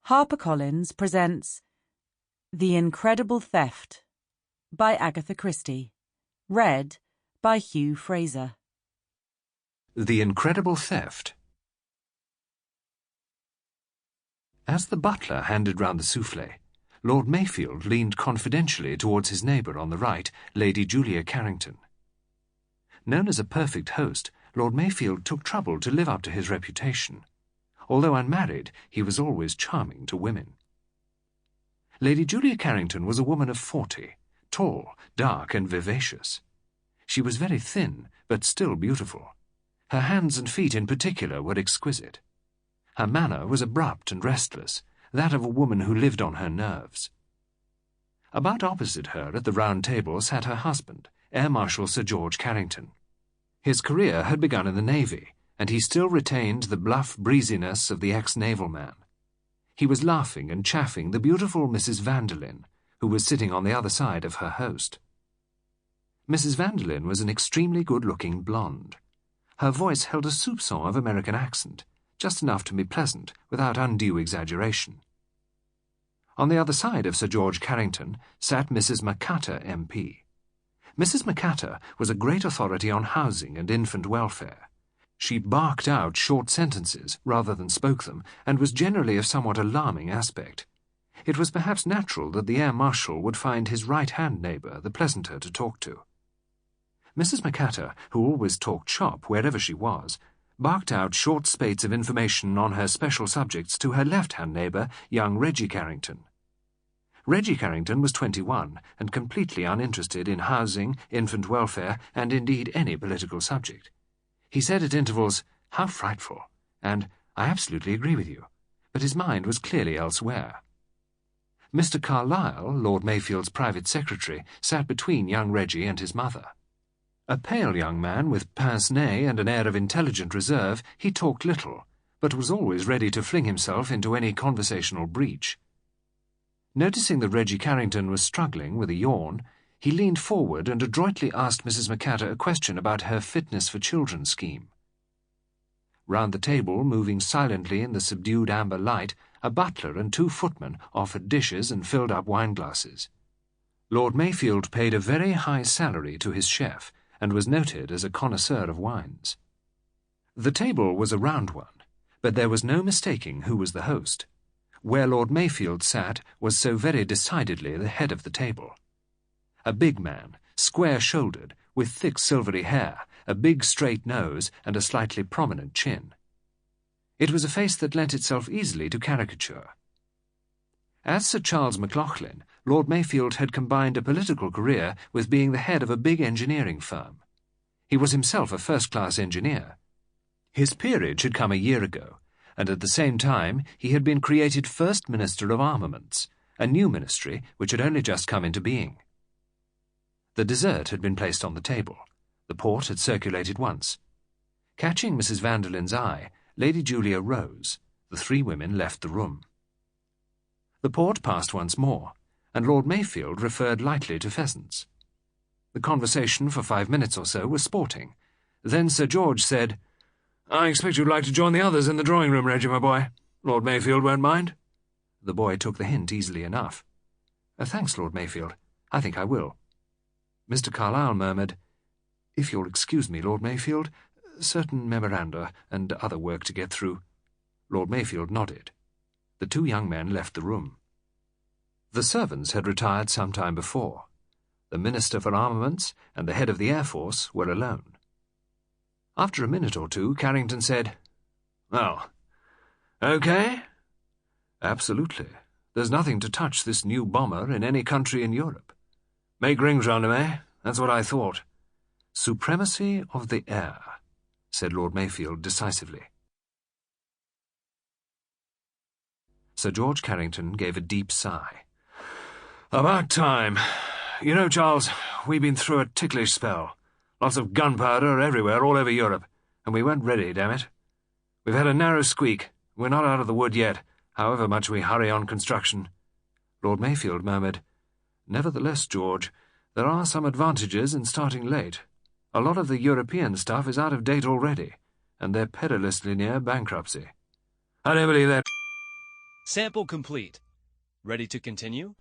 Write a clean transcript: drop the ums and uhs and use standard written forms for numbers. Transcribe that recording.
HarperCollins presents The Incredible Theft by Agatha Christie, read by Hugh Fraser. The Incredible Theft. As the butler handed round the souffle, Lord Mayfield leaned confidentially towards his neighbour on the right, Lady Julia Carrington. Known as a perfect host, Lord Mayfield took trouble to live up to his reputation. Although unmarried, he was always charming to women. Lady Julia Carrington was a woman of 40, tall, dark, and vivacious. She was very thin, but still beautiful. Her hands and feet in particular were exquisite. Her manner was abrupt and restless, that of a woman who lived on her nerves. About opposite her at the round table sat her husband, Air Marshal Sir George Carrington. His career had begun in the Navy, and he still retained the bluff breeziness of the ex-naval man. He was laughing and chaffing the beautiful Mrs. Vanderlyn, who was sitting on the other side of her host. Mrs. Vanderlyn was an extremely good-looking blonde. Her voice held a soupçon of American accent, just enough to be pleasant, without undue exaggeration. On the other side of Sir George Carrington sat Mrs. Macatta, MP. Mrs. Macatta was a great authority on housing and infant welfare. She barked out short sentences rather than spoke them, and was generally of somewhat alarming aspect. It was perhaps natural that the Air Marshal would find his right-hand neighbour the pleasanter to talk to. Mrs. Macatta, who always talked shop wherever she was, barked out short spates of information on her special subjects to her left-hand neighbour, young Reggie Carrington. Reggie Carrington was 21 and completely uninterested in housing, infant welfare, and indeed any political subject. He said at intervals, "How frightful," and "I absolutely agree with you," but his mind was clearly elsewhere. Mr. Carlyle, Lord Mayfield's private secretary, sat between young Reggie and his mother. A pale young man with pince-nez and an air of intelligent reserve, he talked little, but was always ready to fling himself into any conversational breach. Noticing that Reggie Carrington was struggling with a yawn, he leaned forward and adroitly asked Mrs. Macatta a question about her Fitness for Children scheme. Round the table, moving silently in the subdued amber light, a butler and 2 footmen offered dishes and filled up wine-glasses. Lord Mayfield paid a very high salary to his chef, and was noted as a connoisseur of wines. The table was a round one, but there was no mistaking who was the host. Where Lord Mayfield sat was so very decidedly the head of the table. A big man, square-shouldered, with thick silvery hair, a big straight nose, and a slightly prominent chin. It was a face that lent itself easily to caricature. As Sir Charles Maclauchlan, Lord Mayfield had combined a political career with being the head of a big engineering firm. He was himself a first-class engineer. His peerage had come a year ago, and at the same time he had been created First Minister of Armaments, a new ministry which had only just come into being. The dessert had been placed on the table. The port had circulated once. Catching Mrs. Vanderlyn's eye, Lady Julia rose. The 3 women left the room. The port passed once more, and Lord Mayfield referred lightly to pheasants. The conversation for 5 minutes or so was sporting. Then Sir George said, "I expect you'd like to join the others in the drawing-room, Reggie, my boy. Lord Mayfield won't mind." The boy took the hint easily enough. "Thanks, Lord Mayfield. I think I will." Mr. Carlyle murmured, "If you'll excuse me, Lord Mayfield, certain memoranda and other work to get through." Lord Mayfield nodded. The 2 young men left the room. The servants had retired some time before. The Minister for Armaments and the head of the Air Force were alone. After a minute or two, Carrington said, "Well, okay?" "Absolutely. There's nothing to touch this new bomber in any country in Europe." "Make rings round him, eh? That's what I thought." "Supremacy of the air," said Lord Mayfield decisively. Sir George Carrington gave a deep sigh. "About time. You know, Charles, we've been through a ticklish spell. Lots of gunpowder everywhere, all over Europe, and we weren't ready, damn it. We've had a narrow squeak. We're not out of the wood yet, however much we hurry on construction." Lord Mayfield murmured, "Nevertheless, George, there are some advantages in starting late. A lot of the European stuff is out of date already, and they're perilously near bankruptcy." "I don't believe that." Sample complete. Ready to continue?